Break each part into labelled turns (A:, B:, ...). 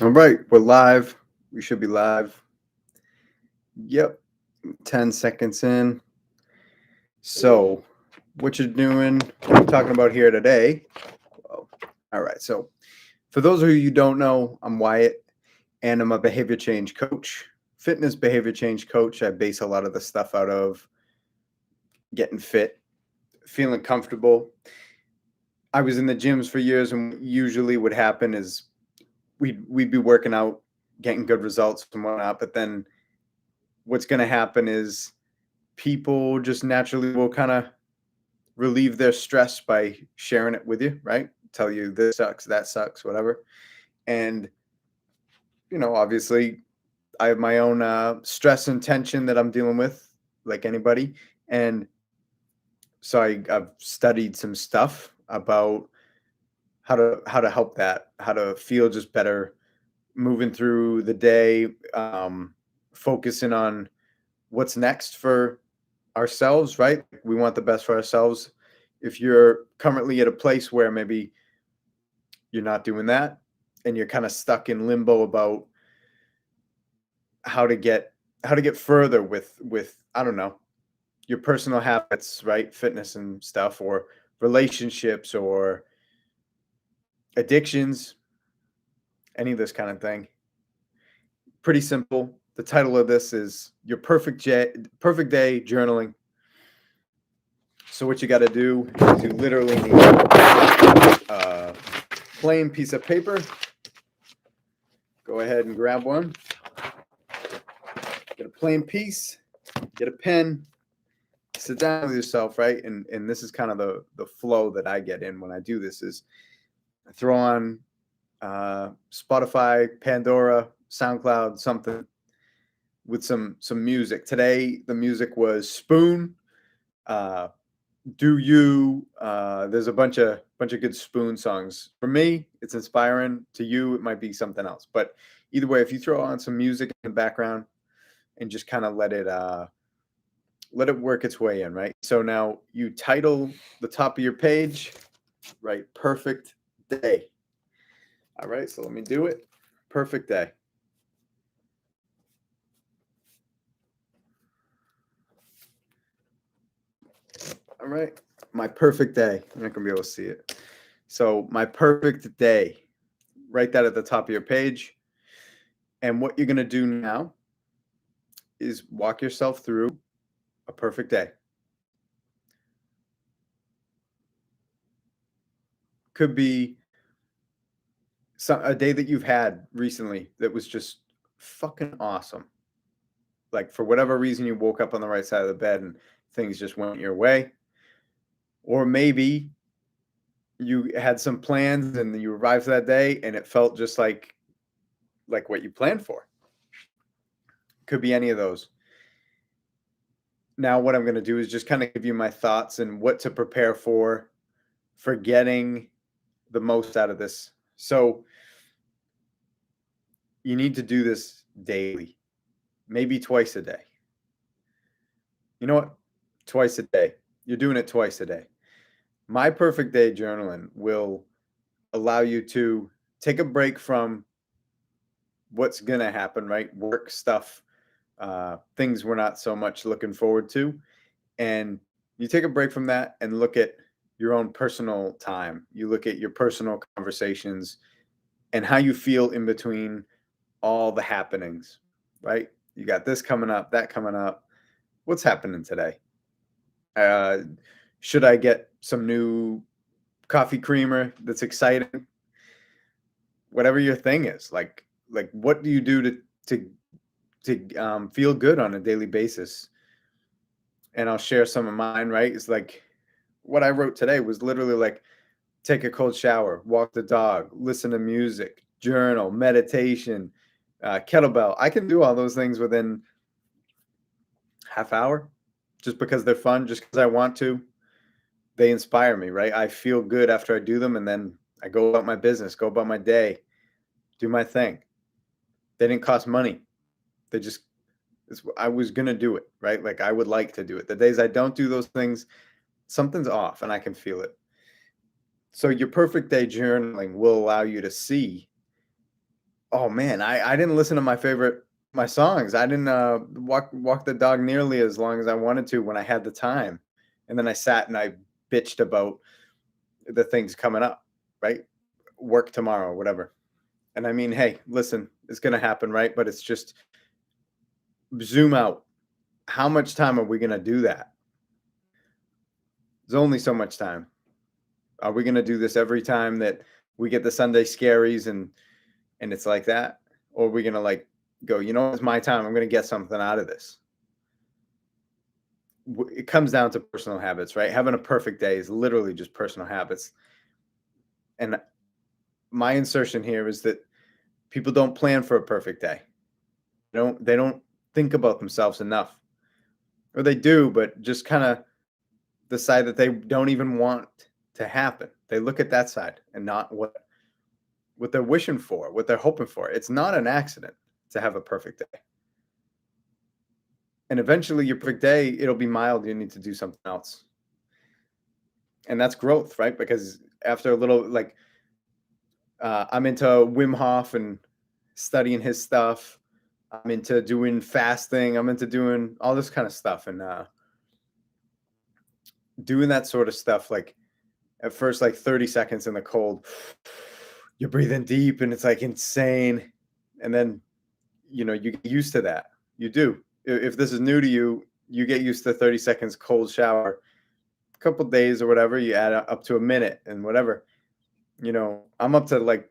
A: All right, we're live. We should be live. Yep, 10 seconds in. So, what you're doing, what I'm talking about here today. Oh, all right, so for those of you who don't know, I'm Wyatt and I'm a behavior change coach, fitness behavior change coach. I base a lot of the stuff out of getting fit, feeling comfortable. I was in the gyms for years, and usually what happened is we'd be working out, getting good results and whatnot, but then what's going to happen is people just naturally will kind of relieve their stress by sharing it with you, right? Tell you this sucks, that sucks, whatever. And, obviously, I have my own stress and tension that I'm dealing with, like anybody. And so I've studied some stuff about how to help that, how to feel just better moving through the day, focusing on what's next for ourselves, right? We want the best for ourselves. If you're currently at a place where maybe you're not doing that and you're kind of stuck in limbo about how to get further with I don't know, your personal habits, right? Fitness and stuff, or relationships, or addictions, any of this kind of thing. Pretty simple. The title of this is Your Perfect Day Journaling. So what you got to do is you literally need a plain piece of paper. Go ahead and grab one. Get a plain piece. Get a pen. Sit down with yourself, right? And this is kind of the flow that I get in when I do this. Is I throw on Spotify, Pandora, SoundCloud, something with some music. Today the music was Spoon. Do You? There's a bunch of good Spoon songs. For me, it's inspiring. To you, it might be something else. But either way, if you throw on some music in the background and just kind of let it work its way in, right? So now you title the top of your page, right? Perfect day. All right, so let me do it. Perfect day. All right, my perfect day. You're not gonna be able to see it. So my perfect day. Write that at the top of your page. And what you're gonna do now is walk yourself through a perfect day. Could be a day that you've had recently that was just fucking awesome. Like for whatever reason, you woke up on the right side of the bed and things just went your way. Or maybe you had some plans and you arrived that day and it felt just like what you planned for. Could be any of those. Now what I'm going to do is just kind of give you my thoughts and what to prepare for getting the most out of this. So you need to do this daily, maybe twice a day. You know what? Twice a day. You're doing it twice a day. My perfect day journaling will allow you to take a break from what's going to happen, right? Work stuff, things we're not so much looking forward to. And you take a break from that and look at your own personal time. You look at your personal conversations and how you feel in between all the happenings, right? You got this coming up, that coming up. What's happening today? Uh, should I get some new coffee creamer that's exciting? Whatever your thing is, like what do you do to feel good on a daily basis? And I'll share some of mine. Right, it's like what I wrote today was literally like take a cold shower, walk the dog, listen to music, journal, meditation, kettlebell. I can do all those things within half hour, just because they're fun, just because I want to. They inspire me, right? I feel good after I do them, and then I go about my business, go about my day, do my thing. They didn't cost money. They just I was gonna do it, right? Like I would like to do it. The days I don't do those things, something's off, and I can feel it. So your perfect day journaling will allow you to see Oh man, I didn't listen to my songs. I didn't walk the dog nearly as long as I wanted to when I had the time. And then I sat and I bitched about the things coming up, right? Work tomorrow, whatever. And I mean, hey, listen, it's going to happen, right? But it's just zoom out. How much time are we going to do that? There's only so much time. Are we going to do this every time that we get the Sunday scaries and it's like that? Or are we going to like go, you know, it's my time. I'm going to get something out of this. It comes down to personal habits, right? Having a perfect day is literally just personal habits. And my insertion here is that people don't plan for a perfect day. They don't think about themselves enough. Or they do, but just kind of the side that they don't even want to happen. They look at that side and not what they're wishing for, what they're hoping for. It's not an accident to have a perfect day. And eventually your perfect day, it'll be mild. You need to do something else. And that's growth, right? Because after a little, like, I'm into Wim Hof and studying his stuff. I'm into doing fasting. I'm into doing all this kind of stuff. And doing that sort of stuff, like at first, like 30 seconds in the cold, you're breathing deep and it's like insane. And then, you know, you get used to that. You do. If this is new to you, you get used to 30 seconds cold shower. A couple days or whatever, you add up to a minute and whatever. You know, I'm up to like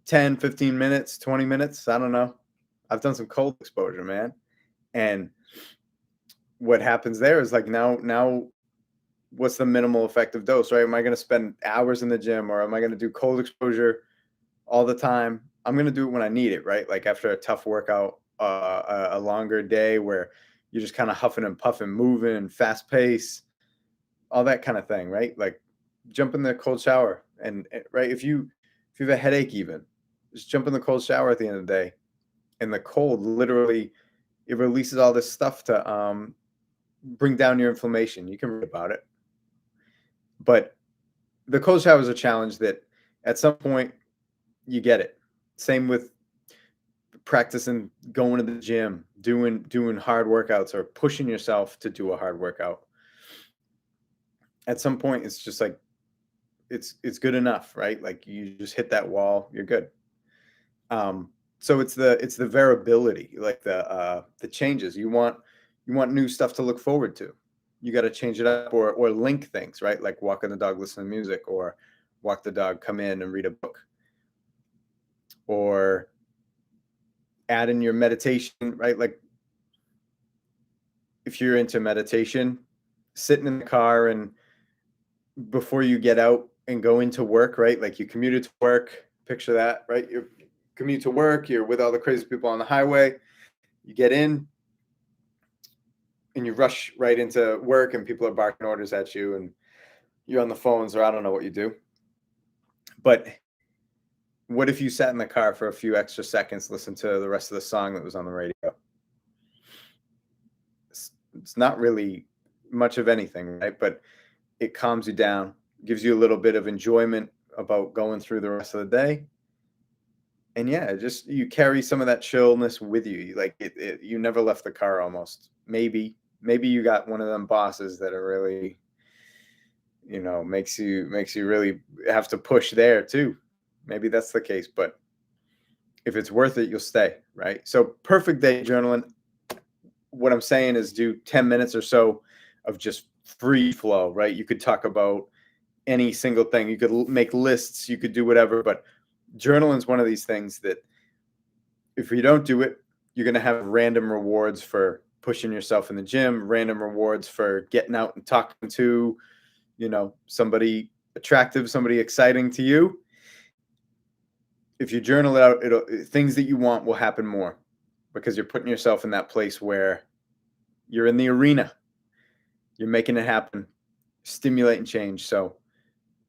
A: 10, 15 minutes, 20 minutes. I don't know. I've done some cold exposure, man. And what happens there is like now what's the minimal effective dose, right? Am I going to spend hours in the gym or am I going to do cold exposure all the time? I'm going to do it when I need it, right? Like after a tough workout, a longer day where you're just kind of huffing and puffing, moving, fast pace, all that kind of thing, right? Like jump in the cold shower and right. If you have a headache, even just jump in the cold shower at the end of the day. And the cold literally it releases all this stuff to bring down your inflammation. You can read about it. But the cold shower is a challenge that at some point you get it. Same with practicing going to the gym, doing hard workouts or pushing yourself to do a hard workout. At some point it's just like it's good enough, right? Like you just hit that wall, you're good. So it's the variability, like the changes. You want new stuff to look forward to. You got to change it up or link things, right? Like walking the dog, listen to music, or walk the dog, come in and read a book, or add in your meditation, right? Like if you're into meditation, sitting in the car and before you get out and go into work, right? Like you commuted to work, picture that, right? You commute to work, you're with all the crazy people on the highway, you get in and you rush right into work and people are barking orders at you and you're on the phones or I don't know what you do. But what if you sat in the car for a few extra seconds, listened to the rest of the song that was on the radio? It's not really much of anything, right? But it calms you down, gives you a little bit of enjoyment about going through the rest of the day. And yeah, just you carry some of that chillness with you. Like you never left the car almost. Maybe you got one of them bosses that are really, makes you really have to push there too. Maybe that's the case, but if it's worth it, you'll stay, right? So perfect day journaling. What I'm saying is do 10 minutes or so of just free flow, right? You could talk about any single thing. You could make lists, you could do whatever, but journaling is one of these things that if you don't do it, you're going to have random rewards for pushing yourself in the gym, random rewards for getting out and talking to, somebody attractive, somebody exciting to you. If you journal it out, things that you want will happen more because you're putting yourself in that place where you're in the arena. You're making it happen, stimulate and change. So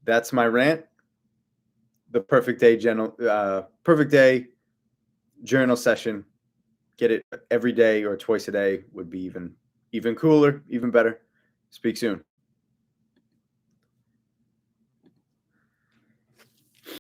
A: that's my rant. The perfect day journal session. Get it every day or twice a day would be even cooler, even better. Speak soon.